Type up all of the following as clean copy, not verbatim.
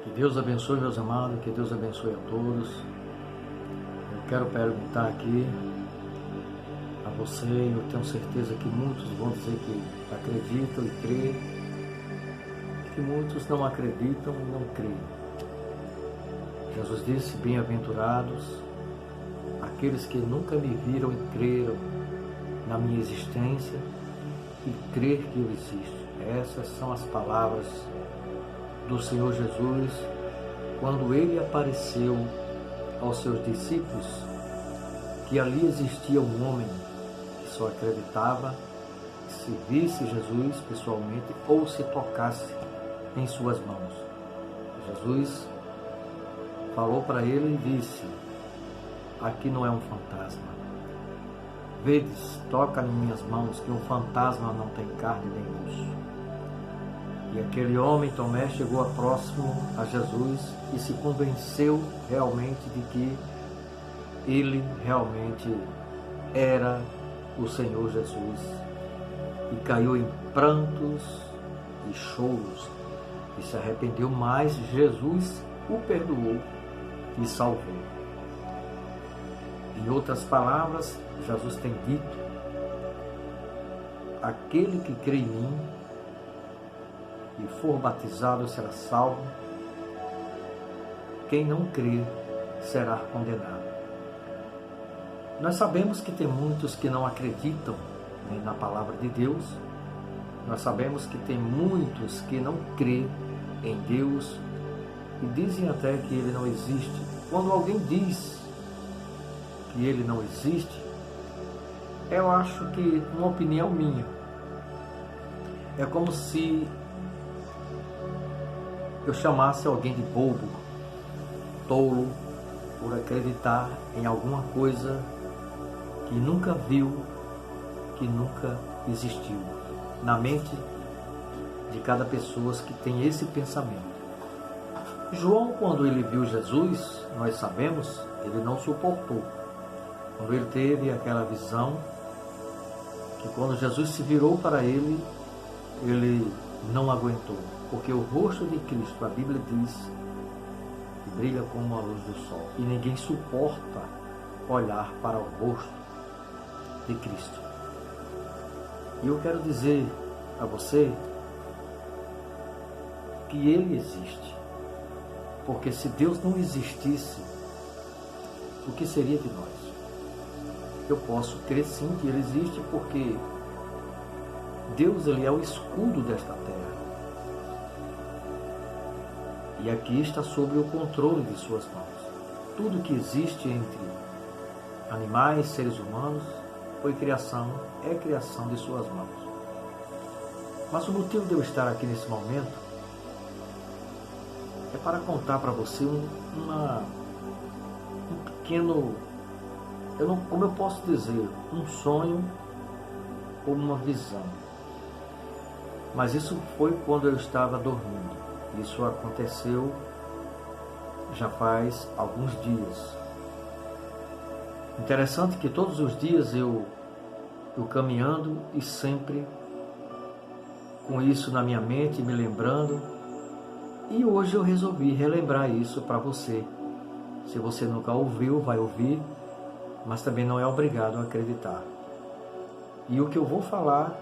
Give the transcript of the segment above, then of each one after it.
Que Deus abençoe, meus amados, que Deus abençoe a todos. Eu quero perguntar aqui a você, eu tenho certeza que muitos vão dizer que acreditam e creem, que muitos não acreditam e não creem. Jesus disse: bem-aventurados aqueles que nunca me viram e creram na minha existência e crer que eu existo. Essas são as palavras do Senhor Jesus quando ele apareceu aos seus discípulos, que ali existia um homem que só acreditava se visse Jesus pessoalmente ou se tocasse em suas mãos. Jesus falou para ele e disse: aqui não é um fantasma. Vedes, toca em minhas mãos, que um fantasma não tem carne nem osso. E aquele homem, Tomé, chegou próximo a Jesus e se convenceu realmente de que ele realmente era o Senhor Jesus. E caiu em prantos e choros e se arrependeu, mas Jesus o perdoou e salvou. Em outras palavras, Jesus tem dito: aquele que crê em mim e for batizado será salvo, quem não crê será condenado. Nós sabemos que tem muitos que não acreditam na palavra de Deus, nós sabemos que tem muitos que não crêem em Deus e dizem até que Ele não existe. Quando alguém diz que Ele não existe, eu acho que, uma opinião minha, é como se eu chamasse alguém de bobo, tolo, por acreditar em alguma coisa que nunca viu, que nunca existiu, na mente de cada pessoa que tem esse pensamento. João, quando ele viu Jesus, nós sabemos, ele não suportou. Quando ele teve aquela visão, que quando Jesus se virou para ele, ele não aguentou. Porque o rosto de Cristo, a Bíblia diz, que brilha como a luz do sol. E ninguém suporta olhar para o rosto de Cristo. E eu quero dizer a você que Ele existe. Porque se Deus não existisse, o que seria de nós? Eu posso crer sim que Ele existe, porque Deus, Ele é o escudo desta terra. E aqui está sob o controle de suas mãos. Tudo que existe entre animais, seres humanos, é criação de suas mãos. Mas o motivo de eu estar aqui nesse momento é para contar para você um pequeno, como eu posso dizer, um sonho ou uma visão. Mas isso foi quando eu estava dormindo. Isso aconteceu já faz alguns dias. Interessante que todos os dias eu caminhando e sempre com isso na minha mente, me lembrando. E hoje eu resolvi relembrar isso para você. Se você nunca ouviu, vai ouvir, mas também não é obrigado a acreditar. E o que eu vou falar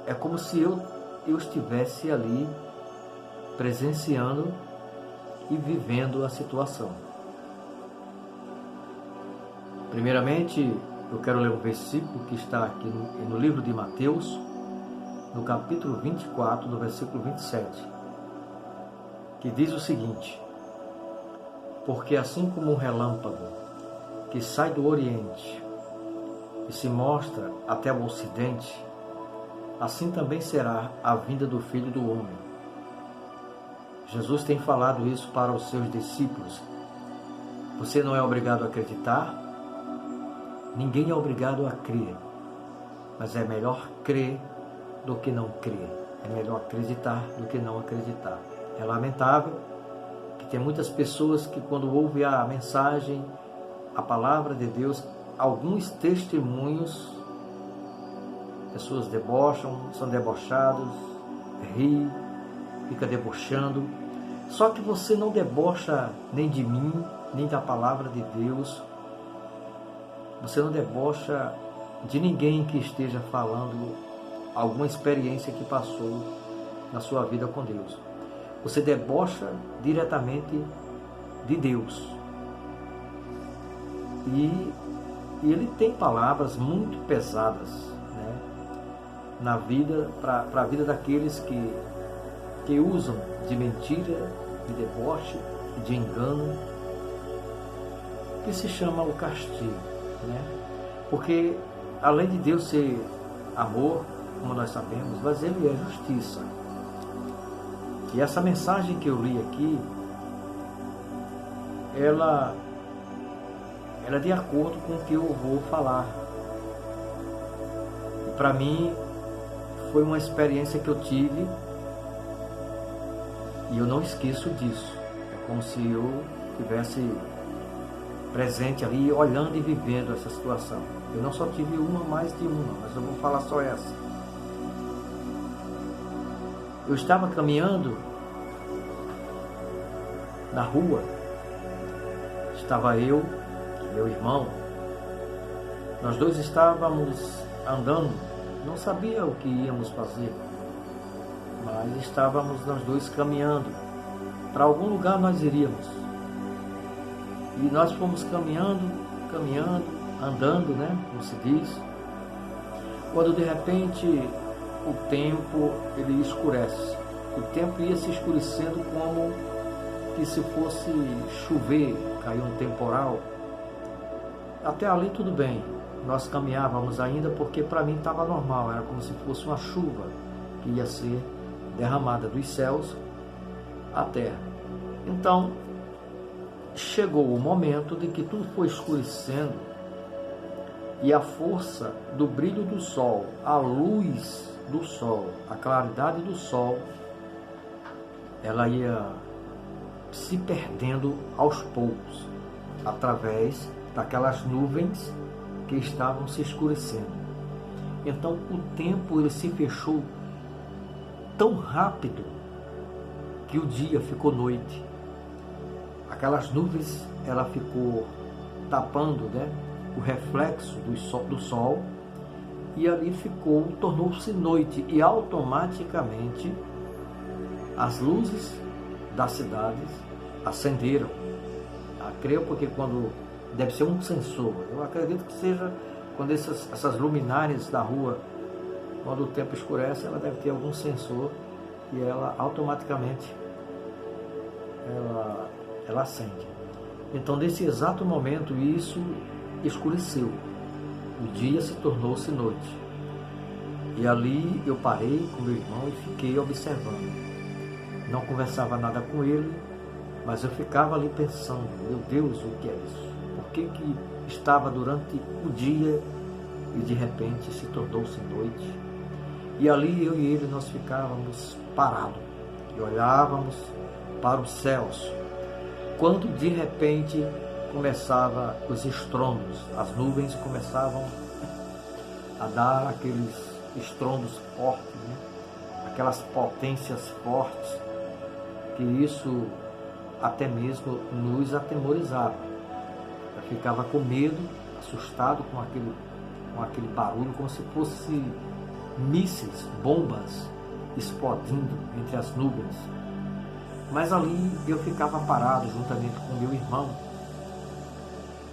é como se eu estivesse ali presenciando e vivendo a situação. Primeiramente, eu quero ler um versículo que está aqui no livro de Mateus, no capítulo 24, no versículo 27, que diz o seguinte: porque assim como um relâmpago que sai do Oriente e se mostra até o Ocidente, assim também será a vinda do Filho do Homem. Jesus tem falado isso para os seus discípulos. Você não é obrigado a acreditar, ninguém é obrigado a crer, mas é melhor crer do que não crer. É melhor acreditar do que não acreditar. É lamentável que tem muitas pessoas que, quando ouvem a mensagem, a palavra de Deus, alguns testemunhos, pessoas debocham, são debochados, riem, fica debochando, Só que você não debocha nem de mim, nem da palavra de Deus. Você não debocha de ninguém que esteja falando alguma experiência que passou na sua vida com Deus. Você debocha diretamente de Deus. E Ele tem palavras muito pesadas, né, na vida, para a vida daqueles que usam de mentira, de deboche, de engano, que se chama o castigo, né? Porque além de Deus ser amor, como nós sabemos, mas Ele é justiça. E essa mensagem que eu li aqui, ela é de acordo com o que eu vou falar. E para mim foi uma experiência que eu tive e eu não esqueço disso. É como se eu tivesse presente ali, olhando e vivendo essa situação. Eu não só tive uma, mais de uma, mas eu vou falar só essa. Eu estava caminhando na rua, estava eu, meu irmão, nós dois estávamos andando, não sabia o que íamos fazer, mas estávamos nós dois caminhando, para algum lugar nós iríamos, e nós fomos caminhando, andando, né, como se diz, quando de repente o tempo ele escurece, o tempo ia se escurecendo como que se fosse chover, cair um temporal. Até ali tudo bem, nós caminhávamos ainda porque para mim estava normal, era como se fosse uma chuva que ia ser derramada dos céus à terra. Então, chegou o momento de que tudo foi escurecendo e a força do brilho do sol, a luz do sol, a claridade do sol, ela ia se perdendo aos poucos, através daquelas nuvens que estavam se escurecendo. Então o tempo ele se fechou tão rápido que o dia ficou noite. Aquelas nuvens ela ficou tapando, né, o reflexo do sol e ali tornou-se noite e automaticamente as luzes das cidades acenderam. Creio porque quando deve ser um sensor, eu acredito que seja quando essas luminárias da rua, quando o tempo escurece, ela deve ter algum sensor e ela automaticamente ela acende. Então nesse exato momento isso escureceu, o dia se tornou-se noite e ali eu parei com meu irmão e fiquei observando. Não conversava nada com ele, mas eu ficava ali pensando, meu Deus, o que é isso? Por que estava durante o dia e de repente se tornou-se noite? E ali eu e ele nós ficávamos parados e olhávamos para os céus, quando de repente começava os estrondos, as nuvens começavam a dar aqueles estrondos fortes, né? Aquelas potências fortes, que isso até mesmo nos atemorizava. Eu ficava com medo, assustado com aquele barulho, como se fosse mísseis, bombas explodindo entre as nuvens. Mas ali eu ficava parado juntamente com meu irmão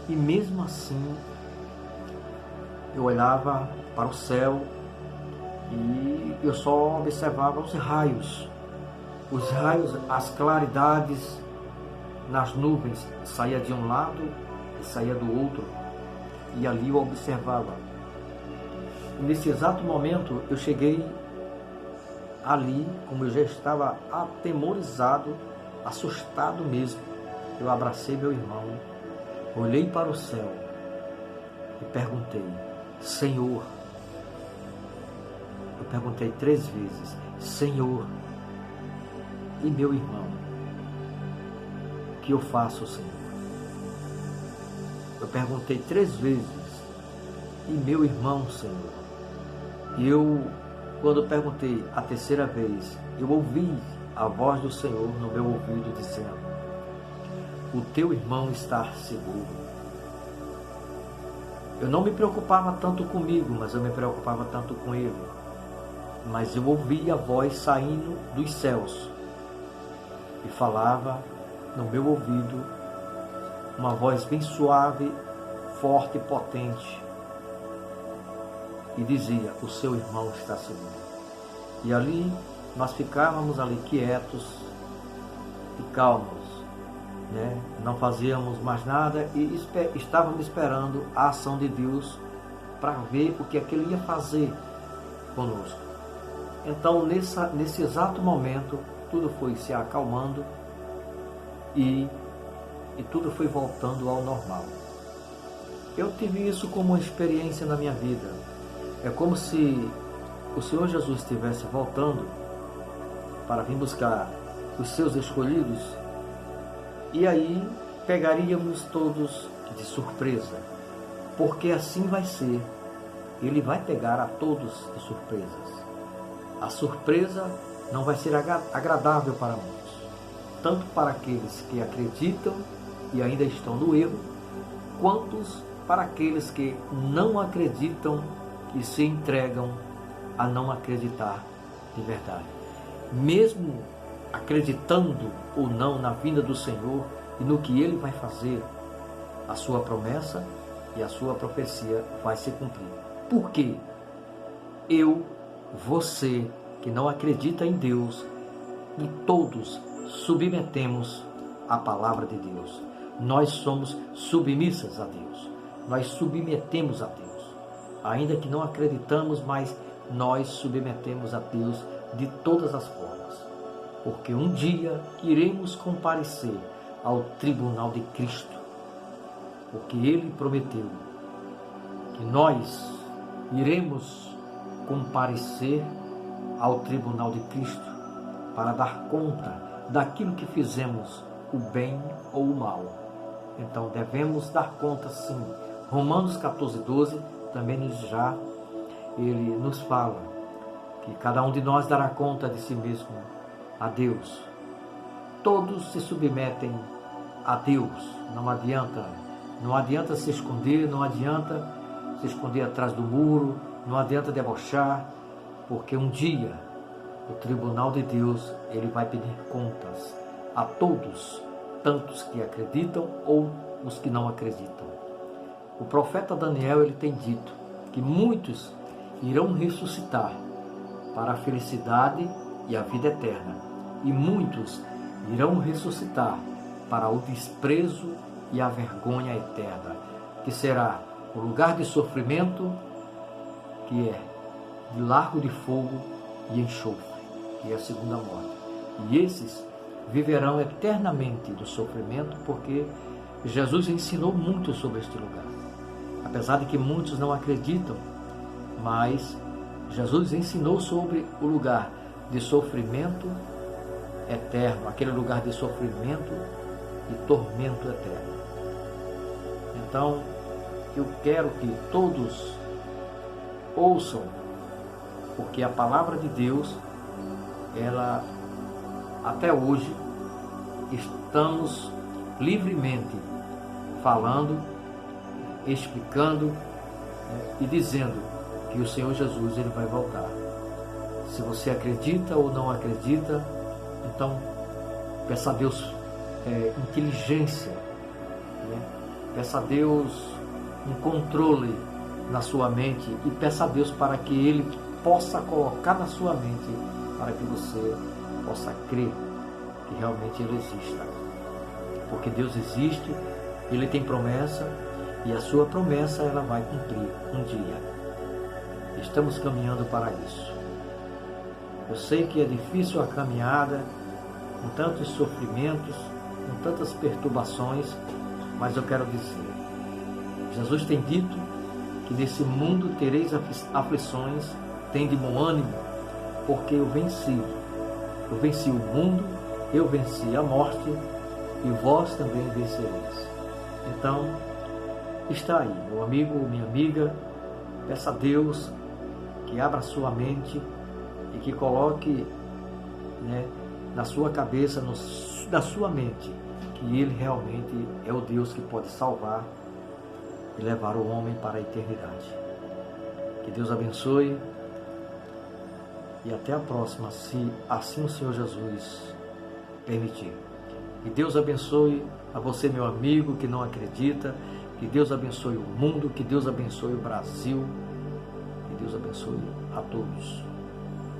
e mesmo assim eu olhava para o céu e eu só observava os raios, as claridades nas nuvens, saía de um lado e saía do outro, e ali eu observava. E nesse exato momento eu cheguei ali, como eu já estava atemorizado, assustado mesmo, eu abracei meu irmão, olhei para o céu e perguntei, Senhor, eu perguntei 3 vezes, Senhor, e meu irmão, o que eu faço, Senhor? Eu perguntei 3 vezes, e meu irmão, Senhor? E quando eu perguntei a terceira vez, eu ouvi a voz do Senhor no meu ouvido dizendo: o teu irmão está seguro. Eu não me preocupava tanto comigo, mas eu me preocupava tanto com ele. Mas eu ouvia a voz saindo dos céus e falava no meu ouvido, uma voz bem suave, forte e potente, e dizia: o seu irmão está seguro. E ali nós ficávamos ali quietos e calmos, né? Não fazíamos mais nada e estávamos esperando a ação de Deus para ver o que é que Ele ia fazer conosco. Então, nesse exato momento, tudo foi se acalmando e tudo foi voltando ao normal. Eu tive isso como uma experiência na minha vida. É como se o Senhor Jesus estivesse voltando para vir buscar os seus escolhidos, e aí pegaríamos todos de surpresa, porque assim vai ser. Ele vai pegar a todos de surpresas. A surpresa não vai ser agradável para muitos, tanto para aqueles que acreditam e ainda estão no erro, quanto para aqueles que não acreditam e se entregam a não acreditar de verdade. Mesmo acreditando ou não na vinda do Senhor e no que Ele vai fazer, a sua promessa e a sua profecia vai se cumprir. Por quê? Você que não acredita em Deus, e todos submetemos a palavra de Deus. Nós somos submissas a Deus. Nós submetemos a Deus. Ainda que não acreditamos, mas nós submetemos a Deus de todas as formas. Porque um dia iremos comparecer ao tribunal de Cristo. Porque Ele prometeu que nós iremos comparecer ao tribunal de Cristo para dar conta daquilo que fizemos, o bem ou o mal. Então devemos dar conta, sim. Romanos 14:12 também ele nos fala que cada um de nós dará conta de si mesmo a Deus. Todos se submetem a Deus. Não adianta se esconder, não adianta se esconder atrás do muro, não adianta debochar, porque um dia o tribunal de Deus, ele vai pedir contas a todos, tantos que acreditam ou os que não acreditam. O profeta Daniel, ele tem dito que muitos irão ressuscitar para a felicidade e a vida eterna, e muitos irão ressuscitar para o desprezo e a vergonha eterna, que será o lugar de sofrimento, que é de lago de fogo e enxofre, que é a segunda morte. E esses viverão eternamente do sofrimento, porque Jesus ensinou muito sobre este lugar. Apesar de que muitos não acreditam, mas Jesus ensinou sobre o lugar de sofrimento eterno, aquele lugar de sofrimento e tormento eterno. Então, eu quero que todos ouçam, porque a palavra de Deus, ela, até hoje, estamos livremente falando, explicando e dizendo que o Senhor Jesus, ele vai voltar. Se você acredita ou não acredita, então peça a Deus inteligência, né? Peça a Deus um controle na sua mente e peça a Deus para que Ele possa colocar na sua mente, para que você possa crer que realmente Ele exista. Porque Deus existe, Ele tem promessa e a sua promessa ela vai cumprir um dia. Estamos caminhando para isso. Eu sei que é difícil a caminhada, com tantos sofrimentos, com tantas perturbações, mas eu quero dizer, Jesus tem dito que nesse mundo tereis aflições, tende bom ânimo, porque eu venci o mundo, eu venci a morte, e vós também vencereis. Então, está aí, meu amigo, minha amiga, peça a Deus que abra sua mente e que coloque, na sua cabeça, na sua mente, que Ele realmente é o Deus que pode salvar e levar o homem para a eternidade. Que Deus abençoe e até a próxima, se assim o Senhor Jesus permitir. Que Deus abençoe a você, meu amigo, que não acredita. Que Deus abençoe o mundo, que Deus abençoe o Brasil, que Deus abençoe a todos.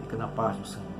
Fica na paz do Senhor.